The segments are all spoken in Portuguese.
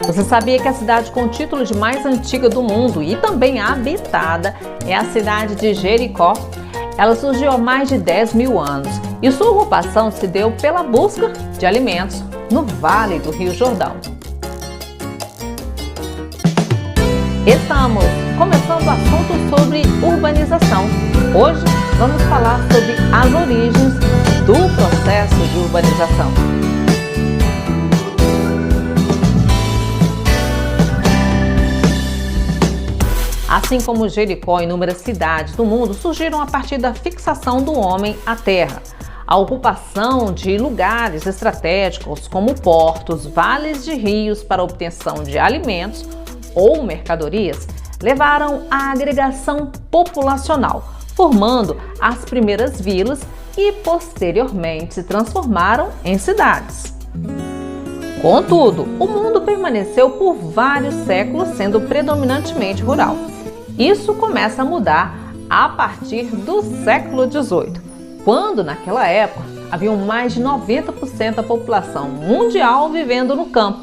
Você sabia que a cidade com o título de mais antiga do mundo e também habitada é a cidade de Jericó? Ela surgiu há mais de 10 mil anos e sua ocupação se deu pela busca de alimentos no Vale do Rio Jordão. Estamos começando o assunto sobre urbanização. Hoje vamos falar sobre as origens do processo de urbanização. Assim como Jericó e inúmeras cidades do mundo surgiram a partir da fixação do homem à terra. A ocupação de lugares estratégicos como portos, vales de rios para obtenção de alimentos ou mercadorias levaram à agregação populacional, formando as primeiras vilas e posteriormente se transformaram em cidades. Contudo, o mundo permaneceu por vários séculos sendo predominantemente rural. Isso começa a mudar a partir do século XVIII, quando naquela época haviam mais de 90% da população mundial vivendo no campo.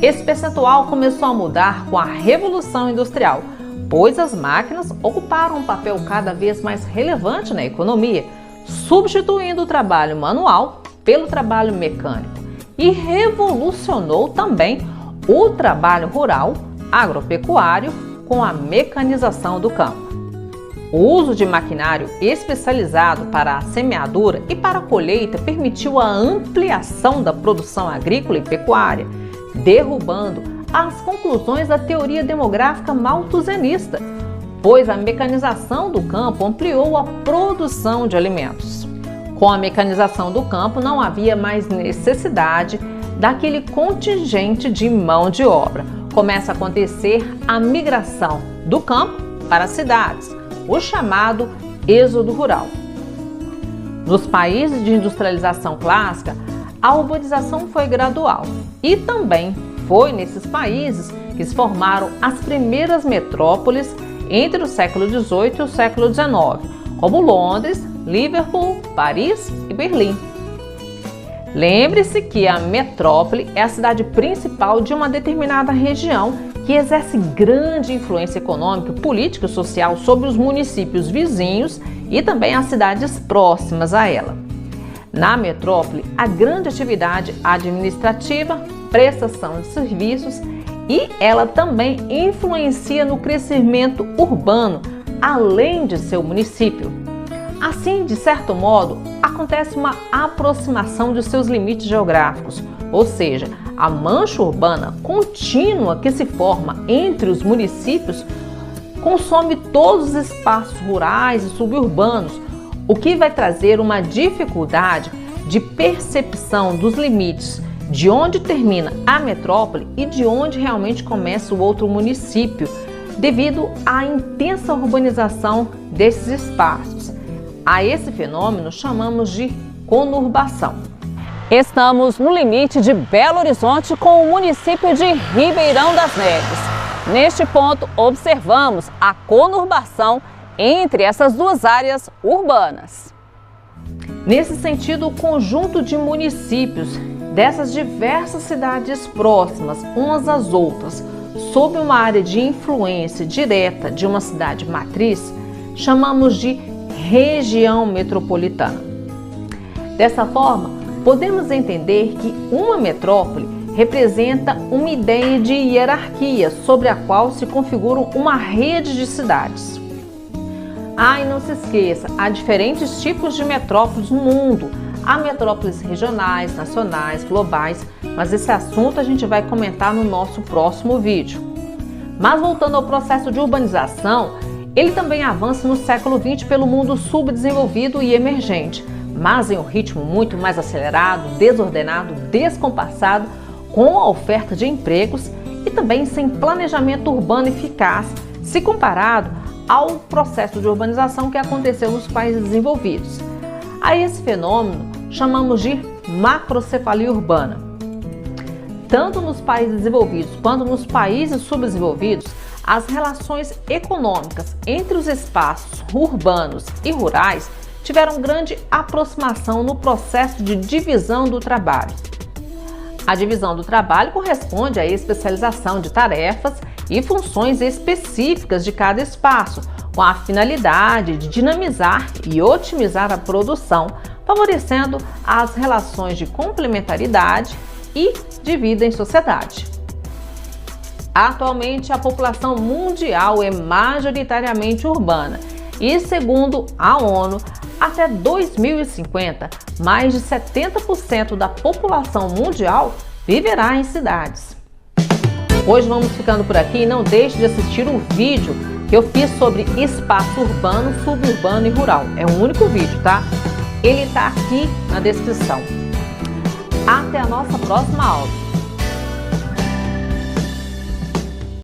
Esse percentual começou a mudar com a Revolução Industrial, pois as máquinas ocuparam um papel cada vez mais relevante na economia, substituindo o trabalho manual pelo trabalho mecânico, e revolucionou também o trabalho rural, agropecuário, com a mecanização do campo. O uso de maquinário especializado para a semeadura e para a colheita permitiu a ampliação da produção agrícola e pecuária, derrubando as conclusões da teoria demográfica malthusianista, pois a mecanização do campo ampliou a produção de alimentos. Com a mecanização do campo, não havia mais necessidade daquele contingente de mão de obra. Começa a acontecer a migração do campo para as cidades, o chamado êxodo rural. Nos países de industrialização clássica, a urbanização foi gradual e também foi nesses países que se formaram as primeiras metrópoles entre o século XVIII e o século XIX, como Londres, Liverpool, Paris e Berlim. Lembre-se que a metrópole é a cidade principal de uma determinada região que exerce grande influência econômica, política e social sobre os municípios vizinhos e também as cidades próximas a ela. Na metrópole, há grande atividade administrativa, prestação de serviços e ela também influencia no crescimento urbano, além de seu município. Assim, de certo modo, acontece uma aproximação de seus limites geográficos, ou seja, a mancha urbana contínua que se forma entre os municípios consome todos os espaços rurais e suburbanos, o que vai trazer uma dificuldade de percepção dos limites de onde termina a metrópole e de onde realmente começa o outro município, devido à intensa urbanização desses espaços. A esse fenômeno chamamos de conurbação. Estamos no limite de Belo Horizonte com o município de Ribeirão das Neves. Neste ponto, observamos a conurbação entre essas duas áreas urbanas. Nesse sentido, o conjunto de municípios dessas diversas cidades próximas umas às outras, sob uma área de influência direta de uma cidade matriz, chamamos de região metropolitana. Dessa forma, podemos entender que uma metrópole representa uma ideia de hierarquia sobre a qual se configura uma rede de cidades. E não se esqueça, há diferentes tipos de metrópoles no mundo. Há metrópoles regionais, nacionais, globais, mas esse assunto a gente vai comentar no nosso próximo vídeo. Mas voltando ao processo de urbanização, ele também avança no século XX pelo mundo subdesenvolvido e emergente, mas em um ritmo muito mais acelerado, desordenado, descompassado, com a oferta de empregos e também sem planejamento urbano eficaz, se comparado ao processo de urbanização que aconteceu nos países desenvolvidos. A esse fenômeno chamamos de macrocefalia urbana. Tanto nos países desenvolvidos quanto nos países subdesenvolvidos, as relações econômicas entre os espaços urbanos e rurais tiveram grande aproximação no processo de divisão do trabalho. A divisão do trabalho corresponde à especialização de tarefas e funções específicas de cada espaço, com a finalidade de dinamizar e otimizar a produção, favorecendo as relações de complementaridade e de vida em sociedade. Atualmente, a população mundial é majoritariamente urbana e, segundo a ONU, até 2050, mais de 70% da população mundial viverá em cidades. Hoje vamos ficando por aqui e não deixe de assistir o vídeo que eu fiz sobre espaço urbano, suburbano e rural. É um único vídeo, tá? Ele está aqui na descrição. Até a nossa próxima aula.